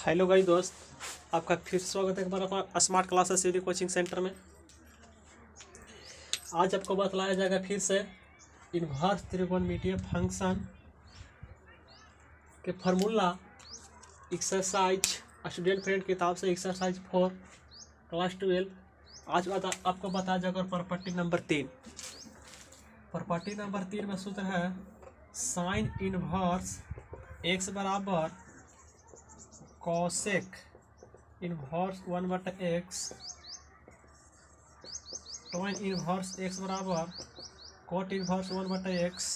Hello guys दोस्त, आपका फिर स्वागत है हमारा smart classes CD coaching centre में। आज आपको बतलाया जाएगा फिर से इन्वर्स त्रिकोणमितीय फंक्शन के फार्मूला एक्सरसाइज स्टूडेंट फ्रेंड किताब से एक्सरसाइज 4 क्लास 12। आज आपको बताया जाएगा प्रॉपर्टी नंबर 3। प्रॉपर्टी नंबर 3 में सूत्र है साइन इन्वर्स एक्स बराबर cosec inverse 1/x tan inverse x बराबर cot inverse 1/x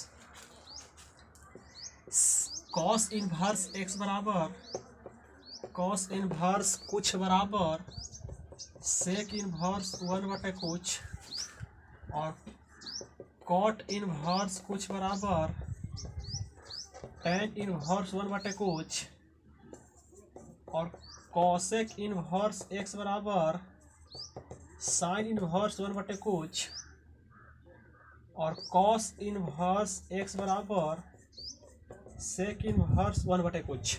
cos inverse x बराबर कॉस इन्वर्स कुछ बराबर सेक इन्वर्स 1/कुछ और कॉट इन्वर्स कुछ बराबर टेन इन्वर्स 1/कुछ और कॉसेक इन्वर्स x बराबर साइन इन्वर्स 1/कुछ और कॉस इन्वर्स x बराबर सेक इन्वर्स 1/कुछ।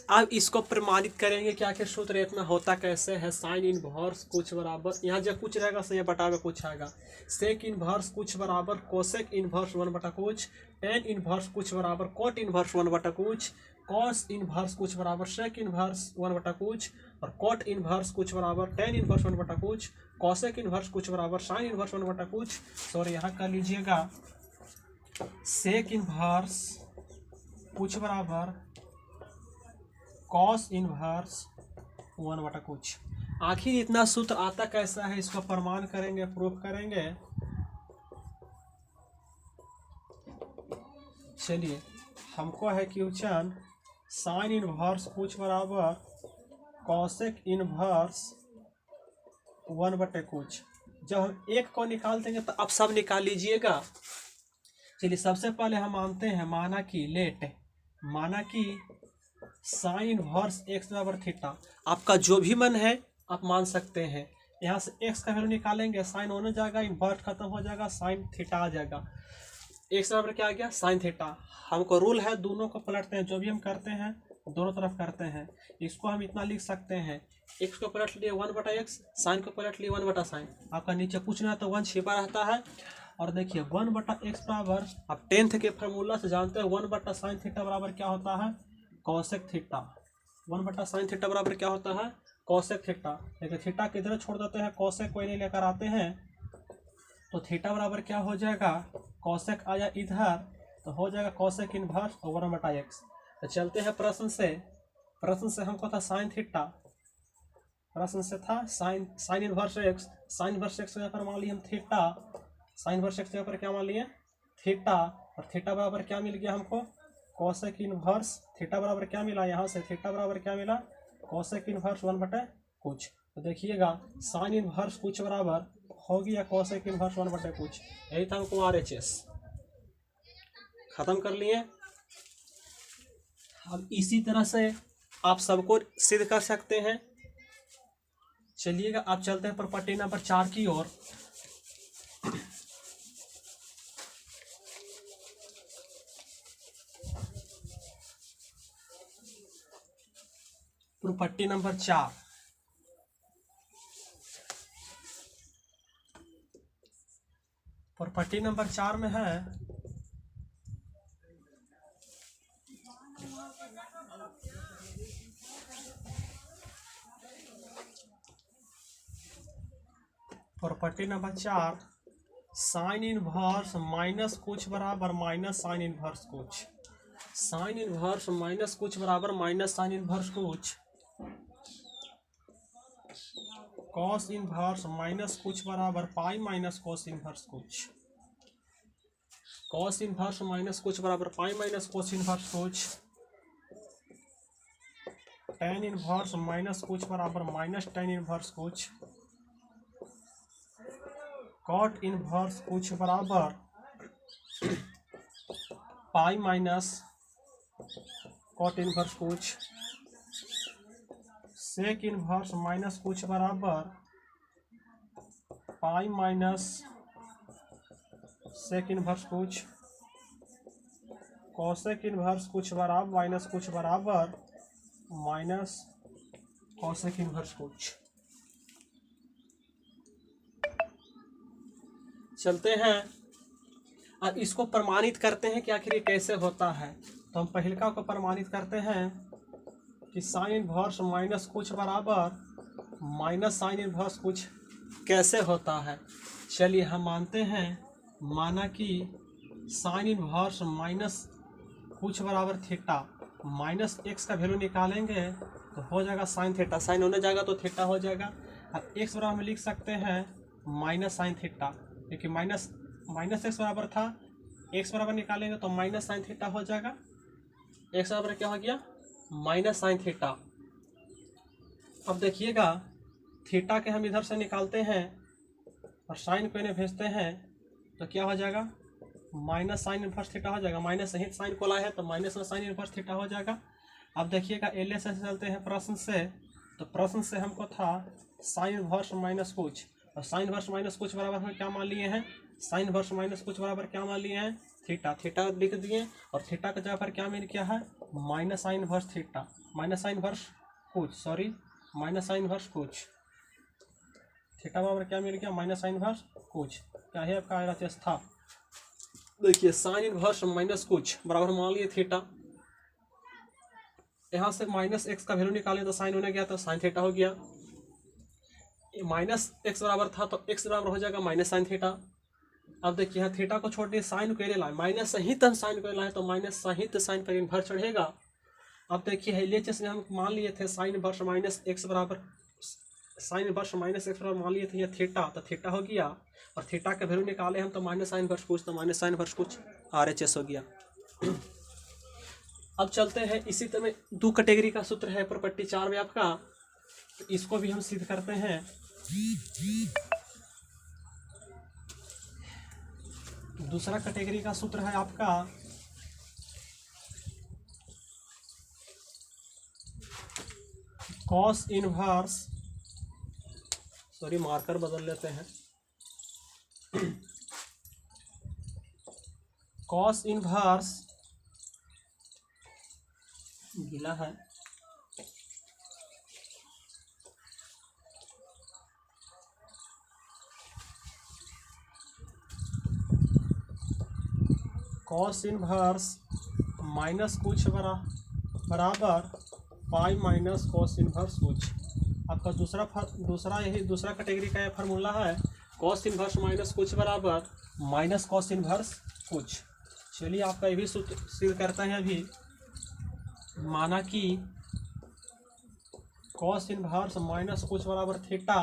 अब इसको प्रमाणित करेंगे क्या क्या सूत्र इतना होता कैसे है। साइन इन्वर्स कुछ बराबर, यहाँ जो कुछ रहेगा सही बटा में कुछ आएगा। सेक इन्वर्स कुछ बराबर कोसेक इन्वर्स 1/कुछ, टेन इन्वर्स कुछ बराबर कोट इन्वर्स 1/कुछ, कॉस इन्वर्स कुछ बराबर सेक इन्वर्स 1/कुछ और कोट इन्वर्स कुछ बराबर टेन इन्वर्स 1/कुछ, कॉसेक इन्वर्स कुछ बराबर साइन इन्वर्स 1/कुछ। सॉरी, यहाँ कर लीजिएगा सेक इन्वर्स कुछ बराबर कॉस इन्वर्स 1/कुछ। आखिर इतना सूत्र आता कैसा है, इसको प्रमाण करेंगे, प्रूफ करेंगे। चलिए, हमको है क्वेश्चन साइन इन्वर्स कुछ बराबर कॉसेक इन्वर्स 1/कुछ। जब हम एक को निकाल देंगे तो अब सब निकाल लीजिएगा। चलिए, सबसे पहले हम मानते हैं, माना कि साइन इन्वर्स x बराबर थीटा। आपका जो भी मन है आप मान सकते हैं। यहाँ से x का वैल्यू निकालेंगे, साइन होने जाएगा, इन्वर्स खत्म हो जाएगा, साइन थीटा आ जाएगा। x बराबर क्या आ गया, साइन थीटा। हमको रूल है दोनों को पलटते हैं, जो भी हम करते हैं दोनों तरफ करते हैं। इसको हम इतना लिख सकते हैं, x को पलट लिए 1/x, साइन को पलट लिए 1/साइन। आपका नीचे पूछना है तो 1 छिपा रहता है। और देखिए 1/x बराबर, आप 10th के फार्मूला से जानते हैं 1/साइन थीटा बराबर क्या होता है, कॉसेक थीटा। 1/साइन थीटा बराबर क्या होता है, कॉसेक थीटा। लेकिन थीटा किधर छोड़ देते हैं, कॉसेक को नहीं लेकर आते हैं, तो थीटा बराबर क्या हो जाएगा, कॉसेक आया इधर तो हो जाएगा कॉसेक इन्वर्स 1/x। तो चलते हैं प्रश्न से हमको था साइन थीटा, प्रश्न से था sign inverse x, sign inverse x के पर मान लिए हम थीटा, साइन इन्वर्स x के पर क्या मान लिए थीटा, और थीटा बराबर क्या मिल गया हमको, कॉसेक इन्वर्स। थीटा बराबर क्या मिला, यहाँ से थीटा बराबर क्या मिला, कॉसेक इन्वर्स 1/कुछ। तो देखिएगा साइन इन्वर्स कुछ बराबर हो गया कॉसेक इन्वर्स 1/कुछ। यही था हमको RHS। खत्म कर लिए। अब इसी तरह से आप सबको सिद्ध कर सकते हैं। चलिएगा, आप चलते हैं प्रॉपर्टी नंबर 4 की ओर। प्रॉपर्टी नंबर 4, प्रॉपर्टी नंबर 4 में है property number 4, sign inverse minus कुछ बराबर माइनस साइन इन्वर्स कुछ। साइन इन्वर्स माइनस कुछ बराबर माइनस साइन इन्वर्स कुछ। कॉस इन्वर्स माइनस कुछ बराबर पाई माइनस कॉस इन्वर्स कुछ। कॉस इन्वर्स माइनस कुछ बराबर पाई माइनस कॉस इन्वर्स कुछ। टेन इन्वर्स माइनस कुछ बराबर माइनस टेन इन्वर्स कुछ। कॉट इन्वर्स कुछ बराबर पाई माइनस कॉट इन्वर्स कुछ। सेक इन्वर्स माइनस कुछ बराबर पाई माइनस सेक इनवर्स कुछ कोसेक इनवर्स कुछ बराबर माइनस कुछ बराबर माइनस कॉसेक इनवर्स कुछ। चलते हैं अब इसको प्रमाणित करते हैं कि आखिर ये कैसे होता है। तो हम पहलका को प्रमाणित करते हैं कि साइन इनवर्स माइनस कुछ बराबर माइनस साइन इनवर्स कुछ कैसे होता है। चलिए हम मानते हैं, माना कि साइन इनवर्स माइनस कुछ बराबर थीटा, माइनस एक्स का वैल्यू निकालेंगे तो हो जाएगा साइन थीटा, साइन होने जाएगा तो थीटा हो जाएगा। अब एक्स बराबर हम लिख सकते हैं माइनस साइन थीटा, क्योंकि माइनस एक्स बराबर था, एक्स बराबर निकालेंगे तो माइनस साइन थीटा हो जाएगा। एक्स बराबर क्या हो गया, माइनस साइन थीटा। अब देखिएगा थीटा के हम इधर से निकालते हैं और साइन को इन्हें भेजते हैं तो क्या हो जाएगा, माइनस साइन इनवर्स थीटा हो जाएगा। माइनस सहित साइन को लाए है तो माइनस में साइन इनवर्स थीटा हो जाएगा। अब देखिएगा एल से चलते हैं प्रश्न से, तो प्रश्न से हमको था साइन इनवर्स माइनस कुछ, और साइन इनवर्स माइनस कुछ बराबर हम क्या मान लिए हैं, साइन इनवर्स माइनस कुछ बराबर क्या मान लिए हैं, थीटा। थीटा लिख दिए और थीटा का जगह पर क्या मिल गया है, minus sine inverse theta, minus sine inverse कुछ, सॉरी माइनस साइन इनवर्स कुछ। थीटा बराबर क्या मिल गया, माइनस साइन इनवर्स कुछ। क्या है आपका आएगा था, देखिए साइन इनवर्स माइनस कुछ बराबर मान लिए थीटा। यहाँ से माइनस एक्स का वैल्यू निकाले तो साइन होने गया तो साइन थीटा हो गया। माइनस एक्स बराबर था तो एक्स बराबर हो जाएगा माइनस साइन थीटा। अब देखिए यहाँ थीटा को छोड़ दिए, साइन को ले लाए, माइनस सहित हम साइन को लाए तो माइनस सहित साइन पर इनवर्स चढ़ेगा। अब देखिए एलएचएस में हम मान लिए थे साइन इनवर्स माइनस एक्स बराबर, साइन इनवर्स माइनस एक्स बराबर मान लिए थे ये थीटा, तो थीटा हो गया। और थीटा का वैल्यू निकाले हम तो माइनस साइन इनवर्स कुछ, तो माइनस साइन इनवर्स कुछ आरएचएस हो गया। अब चलते हैं इसी तरह दो कैटेगरी का सूत्र है प्रॉपर्टी 4 में आपका, तो इसको भी हम सिद्ध करते हैं। दूसरा कैटेगरी का सूत्र है आपका कॉस इनवर्स, सॉरी मार्कर बदल लेते हैं, कॉस इनवर्स गीला है, कॉस इनवर्स माइनस कुछ बराबर पाई माइनस कॉस इनवर्स कुछ। आपका दूसरा कैटेगरी का फार्मूला है कॉस इनवर्स माइनस कुछ बराबर माइनस कॉस इनवर्स कुछ। चलिए आपका ये भी सूत्र सिद्ध करता है। अभी माना कि कॉस इनवर्स माइनस कुछ बराबर थीटा,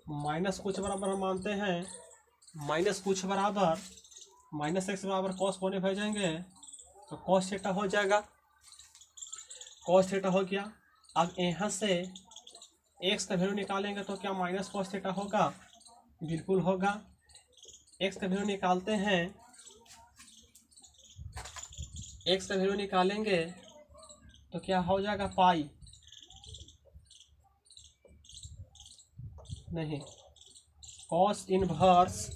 माइनस कुछ बराबर हम मानते हैं माइनस कुछ बराबर माइनस एक्स बराबर कॉस को ने भेजेंगे तो कॉस थीटा हो जाएगा, कॉस थीटा हो गया। अब यहाँ से एक्स का वैल्यू निकालेंगे तो क्या माइनस कॉस थीटा होगा, बिल्कुल होगा। एक्स का वैल्यू निकालते हैं, एक्स का वैल्यू निकालेंगे तो क्या हो जाएगा, पाई नहीं कॉस इनवर्स,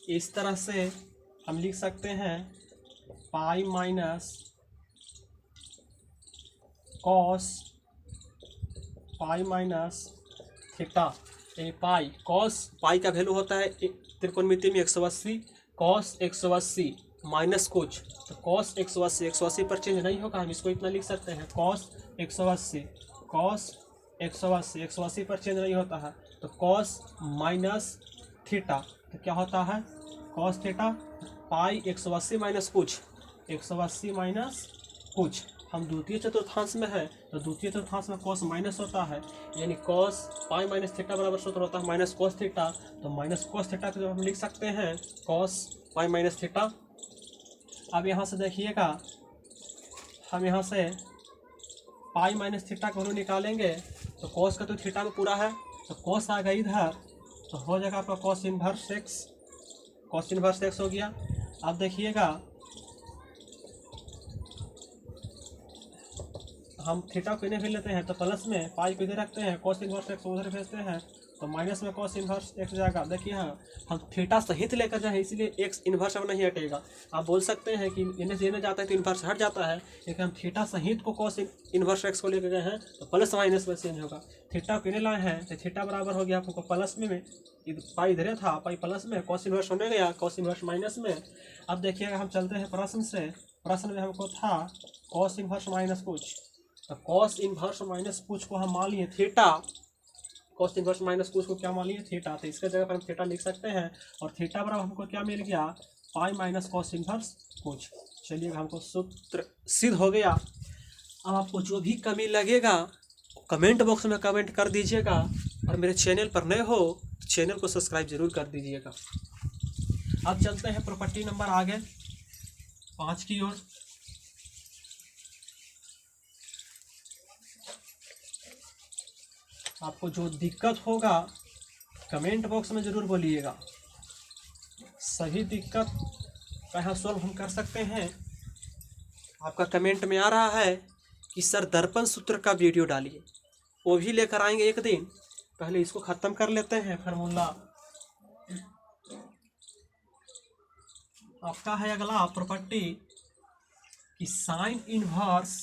इस तरह से हम लिख सकते हैं pi minus cos pi minus theta. Pi cos, pi का वैल्यू होता है त्रिकोणमिति में 180, कॉस 180 माइनस कुछ, तो कॉस 180, 180 पर चेंज नहीं होगा, हम इसको इतना लिख सकते हैं कॉस 180, कॉस 180, 180 पर चेंज नहीं होता है तो कॉस माइनस थीटा, तो क्या होता है कॉस थीटा पाई 180 माइनस कुछ, 180 माइनस कुछ। हम द्वितीय चतुर्थांश में है तो द्वितीय चतुर्थांश में कॉस माइनस होता है, यानी कॉस पाई माइनस थीटा बराबर सूत्र होता है माइनस कॉस थीटा, तो माइनस कॉस थीटा को हम लिख सकते हैं कॉस पाई माइनस थीटा। अब यहाँ से देखिएगा हम यहाँ से पाई माइनस थीटा को वैल्यू निकालेंगे तो कॉस का तो थीटा में पूरा है तो कॉस आ गया इधर, तो हो जाएगा आपका cos inverse x, cos inverse x हो गया। अब देखिएगा हम थीटा को इन्हें भेज लेते हैं तो प्लस में पाई को इधर रखते हैं, कॉस इनवर्स एक्स उधर भेजते हैं तो माइनस में कॉस इन्वर्स एक्स जाएगा। देखिए हाँ, हम थीटा सहित लेकर जाए इसलिए एक्स इन्वर्स अब नहीं हटेगा। आप बोल सकते हैं कि इन्हें से इन्हें जाता है तो इन्वर्स हट जाता है, लेकिन हम थीटा सहित को कॉस इन्वर्स एक्स को लेकर गए हैं तो प्लस माइनस में चेंज होगा। थीटा को इन्हें लाए हैं तो थीटा बराबर हो गया आपको प्लस में पाई इधर था, पाई प्लस में, कॉस इन्वर्स होने गया, कॉस इन्वर्स माइनस में। अब देखिएगा हम चलते हैं प्रश्न से। प्रश्न में हमको था कॉस इन्वर्स माइनस कुछ, तो कॉस इन्वर्स माइनस कुछ को हम मान लिए थीटा, कॉस इन्वर्स माइनस कुछ को क्या मान लिए थीटा, तो इसके जगह पर हम थीटा लिख सकते हैं। और थीटा बराबर हमको क्या मिल गया, पाई माइनस कॉस इन्वर्स कुछ। चलिए हमको सूत्र सिद्ध हो गया। अब आपको जो भी कमी लगेगा कमेंट बॉक्स में कमेंट कर दीजिएगा, और मेरे चैनल पर नए हो तो चैनल को सब्सक्राइब जरूर कर दीजिएगा। अब चलते हैं प्रॉपर्टी नंबर आगे 5 की ओर। आपको जो दिक्कत होगा कमेंट बॉक्स में ज़रूर बोलिएगा, सभी दिक्कत का यहाँ सॉल्व हम कर सकते हैं। आपका कमेंट में आ रहा है कि सर दर्पण सूत्र का वीडियो डालिए, वो भी लेकर आएंगे एक दिन। पहले इसको ख़त्म कर लेते हैं। फार्मूला आपका है अगला प्रॉपर्टी कि साइन इन्वर्स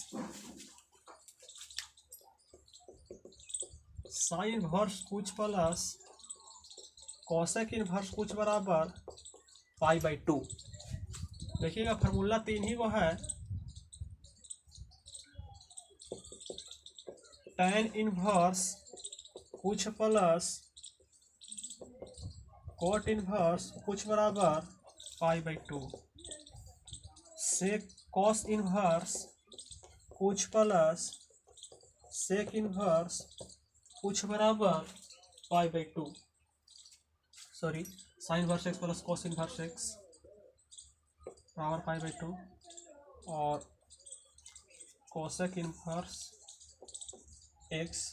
कुछ प्लस कॉसेक इन्वर्स कुछ बराबर पाई बाई 2। देखिएगा फार्मूला 3 ही वो है, tan इन्वर्स कुछ प्लस कॉट इन्वर्स कुछ बराबर pi by 2, sec cos inverse कुछ प्लस सेक इन्वर्स कुछ बराबर pi by 2, sorry sine inverse x plus cos inverse x बराबर पाई बाई 2, और cosec inverse x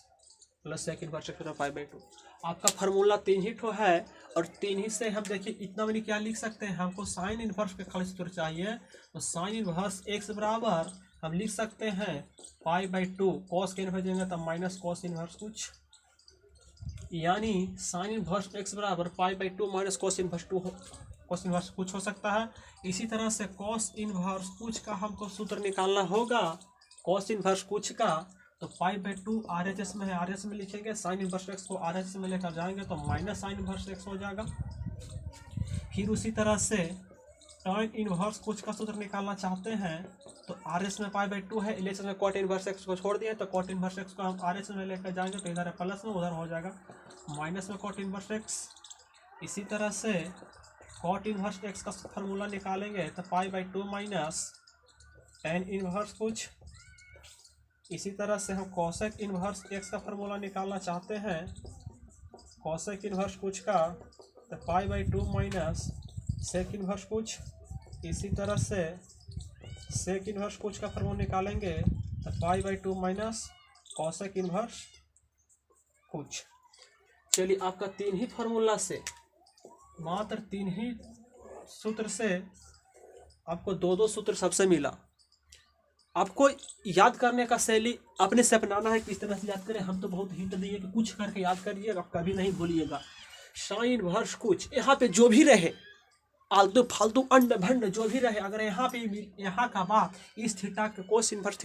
plus sec inverse x बराबर pi by 2। आपका formula 3 ही ठो है, और 3 ही से हम देखिए इतना मैंने क्या लिख सकते हैं। हमको साइन इन्वर्स के खाली सूत्र चाहिए, तो साइन इन्वर्स एक्स बराबर हम लिख सकते हैं पाई बाई 2, कॉस के इन्वर्स देंगे तब माइनस कॉस इन्वर्स कुछ, यानी साइन इन्वर्स एक्स बराबर pi by 2 minus cos inverse 2 cos inverse कुछ हो सकता है। इसी तरह से कॉस इन्वर्स कुछ का हमको सूत्र निकालना होगा, कॉस इन्वर्स कुछ का, तो पाई बाई 2 RHS में है, RHS में लिखेंगे, साइन इन्वर्स एक्स को RHS में लेकर जाएंगे तो माइनस साइन इन्वर्स एक्स हो जाएगा। फिर उसी तरह से tan इन्वर्स कुछ का सूत्र निकालना चाहते हैं तो RHS में पाई बाई 2 है, LHS में कॉट इन्वर्स एक्स को छोड़ दिए तो कॉट इन्वर्स एक्स को हम RHS में लेकर जाएंगे तो इधर है प्लस में, उधर हो जाएगा माइनस में कॉट इन्वर्स एक्स। इसी तरह से कॉट इन्वर्स एक्स का फार्मूला निकालेंगे तो pi by 2 minus tan inverse कुछ। इसी तरह से हम कॉसेक इन्वर्स एक्स का फार्मूला निकालना चाहते हैं, कॉसेक इन्वर्स कुछ का तो pi by 2 minus sec inverse कुछ। इसी तरह से सेक इन्वर्स कुछ का फार्मूला निकालेंगे तो pi by 2 minus cosec inverse कुछ। चलिए आपका 3 ही फार्मूला से, मात्र 3 ही सूत्र से आपको 2-2 सूत्र सबसे मिला। आपको याद करने का शैली अपने से अपनाना है, किस तरह से याद करें। हम तो बहुत हिंट दिए कि कुछ करके याद करिएगा, कभी नहीं भूलिएगा। साइन इन्वर्स कुछ, यहाँ पे जो भी रहे आलतू फालतू अंड भंड जो भी रहे, अगर यहाँ पे यहाँ का बात इस थीटा के कोस इन्वर्स